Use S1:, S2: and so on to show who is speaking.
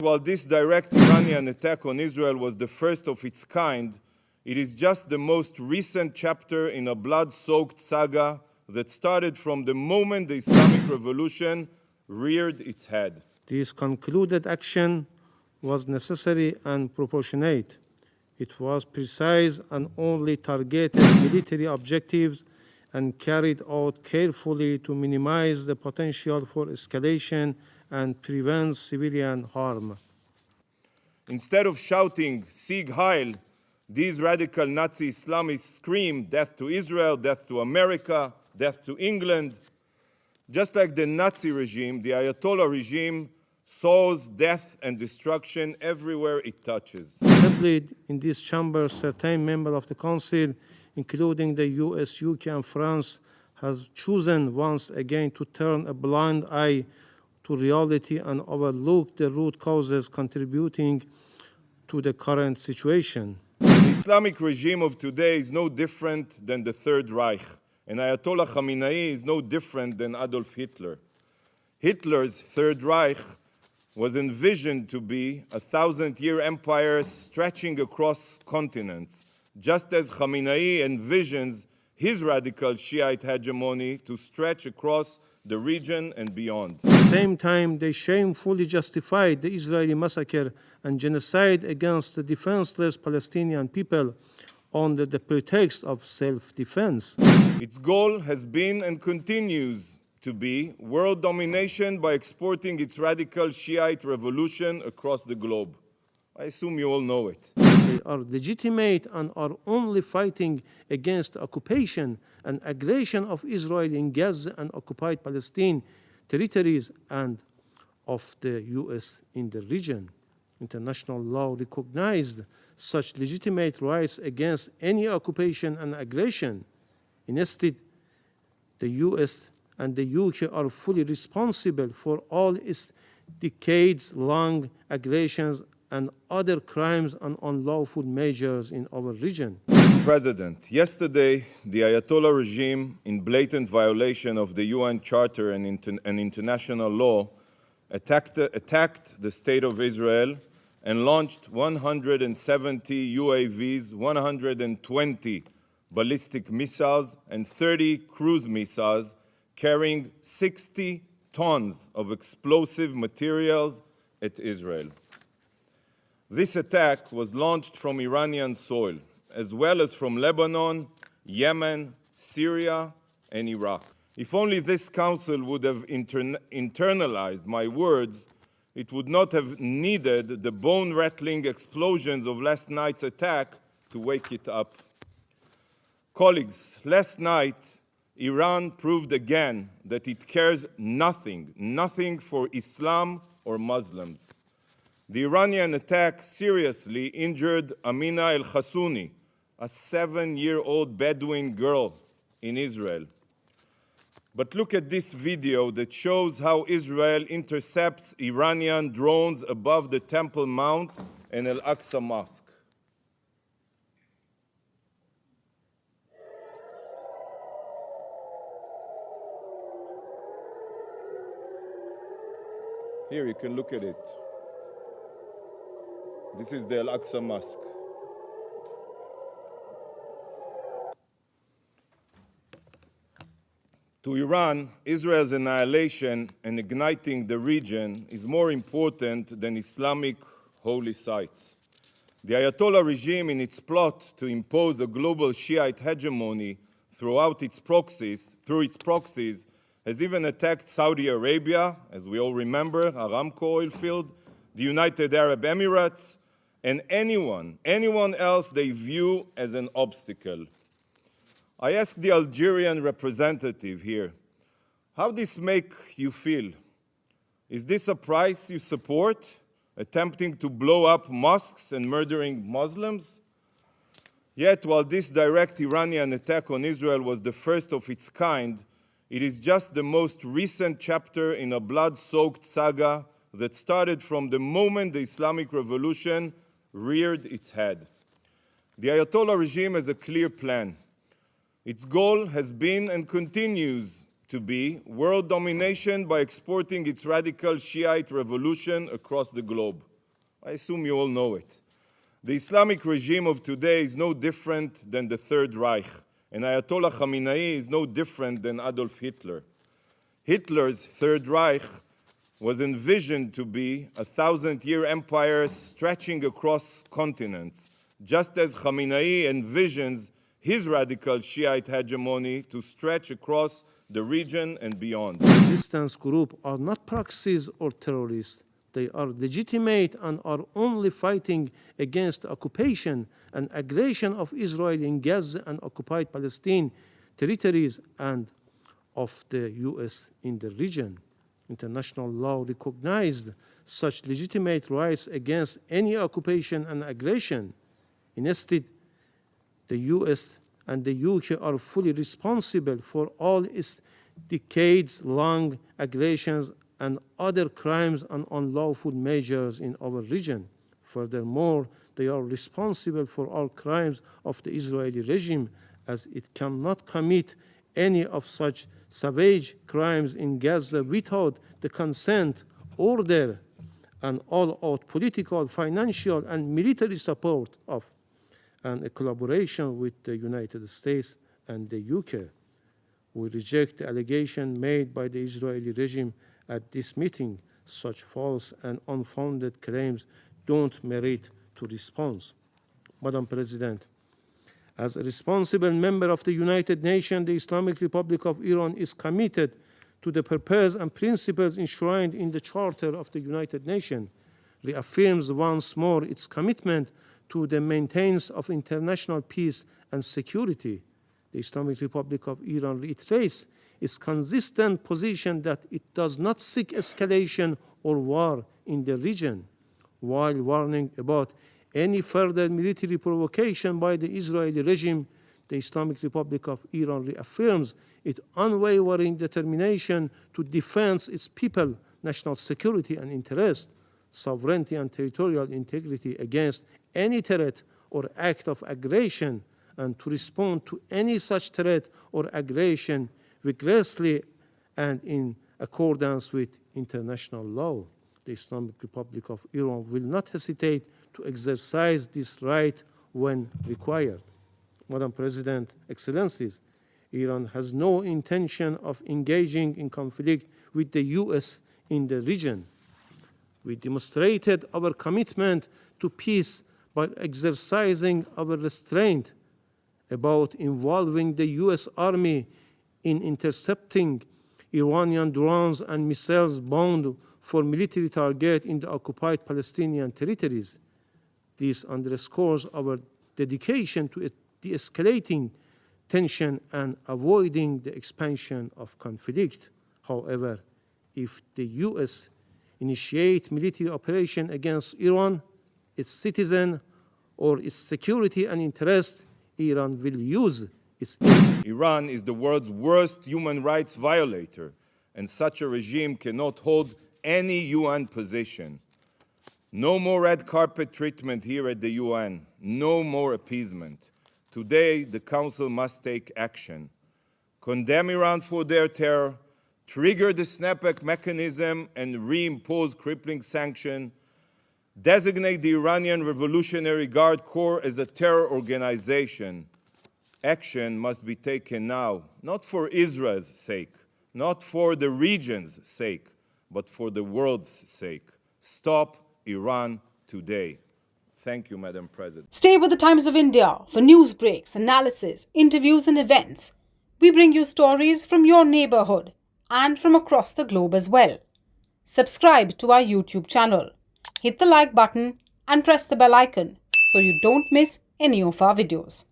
S1: While this direct Iranian attack on Israel was the first of its kind, it is just the most recent chapter in a blood-soaked saga that started from the moment the Islamic Revolution reared its head.
S2: This concluded action was necessary and proportionate. It was precise and only targeted military objectives and carried out carefully to minimize the potential for escalation and prevent civilian harm.
S1: Instead of shouting Sieg Heil, these radical Nazi Islamists scream death to Israel, death to America, death to England. Just like the Nazi regime, the Ayatollah regime sows death and destruction everywhere it touches.
S2: Assembled in this chamber, certain members of the Council, including the US, UK, and France, has chosen once again to turn a blind eye to reality and overlook the root causes contributing to the current situation.
S1: The Islamic regime of today is no different than the Third Reich, and Ayatollah Khamenei is no different than Adolf Hitler. Hitler's Third Reich was envisioned to be a 1,000-year empire stretching across continents, just as Khamenei envisions his radical Shiite hegemony to stretch across the region and beyond.
S2: At the same time, they shamefully justified the Israeli massacre and genocide against the defenseless Palestinian people under the pretext of self-defense.
S1: Its goal has been and continues to be world domination by exporting its radical Shiite revolution across the globe. I assume you all know it.
S2: They are legitimate and are only fighting against occupation and aggression of Israel in Gaza and occupied Palestine territories and of the US in the region. International law recognized such legitimate rights against any occupation and aggression. Instead, the US and the UK are fully responsible for all its decades-long aggressions and other crimes and unlawful measures in our region.
S1: President, yesterday, the Ayatollah regime, in blatant violation of the UN Charter and international law, attacked the state of Israel and launched 170 UAVs, 120 ballistic missiles, and 30 cruise missiles carrying 60 tons of explosive materials at Israel. This attack was launched from Iranian soil, as well as from Lebanon, Yemen, Syria, and Iraq. If only this council would have internalized my words, it would not have needed the bone-rattling explosions of last night's attack to wake it up. Colleagues, last night, Iran proved again that it cares nothing for Islam or Muslims. The Iranian attack seriously injured Amina al-Khassouni, a 7-year-old Bedouin girl in Israel. But look at this video that shows how Israel intercepts Iranian drones above the Temple Mount and Al-Aqsa Mosque. Here, you can look at it. This is the Al-Aqsa Mosque. To Iran, Israel's annihilation and igniting the region is more important than Islamic holy sites. The Ayatollah regime, in its plot to impose a global Shiite hegemony through its proxies, has even attacked Saudi Arabia, as we all remember, Aramco oil field, the United Arab Emirates, and anyone else they view as an obstacle. I asked the Algerian representative here, how this make you feel? Is this a price you support, attempting to blow up mosques and murdering Muslims? Yet, while this direct Iranian attack on Israel was the first of its kind, it is just the most recent chapter in a blood-soaked saga that started from the moment the Islamic Revolution reared its head. The Ayatollah regime has a clear plan. Its goal has been and continues to be world domination by exporting its radical Shiite revolution across the globe. I assume you all know it. The Islamic regime of today is no different than the Third Reich, and Ayatollah Khamenei is no different than Adolf Hitler. Hitler's Third Reich was envisioned to be a 1,000-year empire stretching across continents, just as Khamenei envisions his radical Shiite hegemony to stretch across the region and beyond.
S2: Resistance groups are not proxies or terrorists. They are legitimate and are only fighting against the occupation and aggression of Israel in Gaza and occupied Palestine territories and of the U.S. in the region. International law recognized such legitimate rights against any occupation and aggression. Instead, the U.S. and the UK are fully responsible for all its decades-long aggressions and other crimes and unlawful measures in our region. Furthermore, they are responsible for all crimes of the Israeli regime, as it cannot commit any of such savage crimes in Gaza without the consent, order, and all-out political, financial, and military support of and a collaboration with the United States and the UK. We reject the allegation made by the Israeli regime at this meeting. Such false and unfounded claims don't merit to response. Madam President, as a responsible member of the United Nations, the Islamic Republic of Iran is committed to the purpose and principles enshrined in the Charter of the United Nations, reaffirms once more its commitment to the maintenance of international peace and security. The Islamic Republic of Iran reiterates its consistent position that it does not seek escalation or war in the region, while warning about any further military provocation by the Israeli regime. The Islamic Republic of Iran reaffirms its unwavering determination to defend its people, national security and interest, sovereignty and territorial integrity against any threat or act of aggression, and to respond to any such threat or aggression vigorously and in accordance with international law. The Islamic Republic of Iran will not hesitate to exercise this right when required. Madam President, Excellencies, Iran has no intention of engaging in conflict with the U.S. in the region. We demonstrated our commitment to peace by exercising our restraint about involving the U.S. Army in intercepting Iranian drones and missiles bound for military targets in the occupied Palestinian territories. This underscores our dedication to de-escalating tension and avoiding the expansion of conflict. However, if the U.S. initiates military operation against Iran, its citizen, or its security and interest, Iran will use its...
S1: Iran is the world's worst human rights violator, and such a regime cannot hold any UN position. No more red carpet treatment here at the UN. No more appeasement. Today, the Council must take action. Condemn Iran for their terror, trigger the snapback mechanism and reimpose crippling sanctions, designate the Iranian Revolutionary Guard Corps as a terror organization. Action must be taken now, not for Israel's sake, not for the region's sake, but for the world's sake. Stop Iran today. Thank you, Madam President.
S3: Stay with the Times of India for news breaks, analysis, interviews and events. We bring you stories from your neighborhood and from across the globe as well. Subscribe to our YouTube channel. Hit the like button and press the bell icon so you don't miss any of our videos.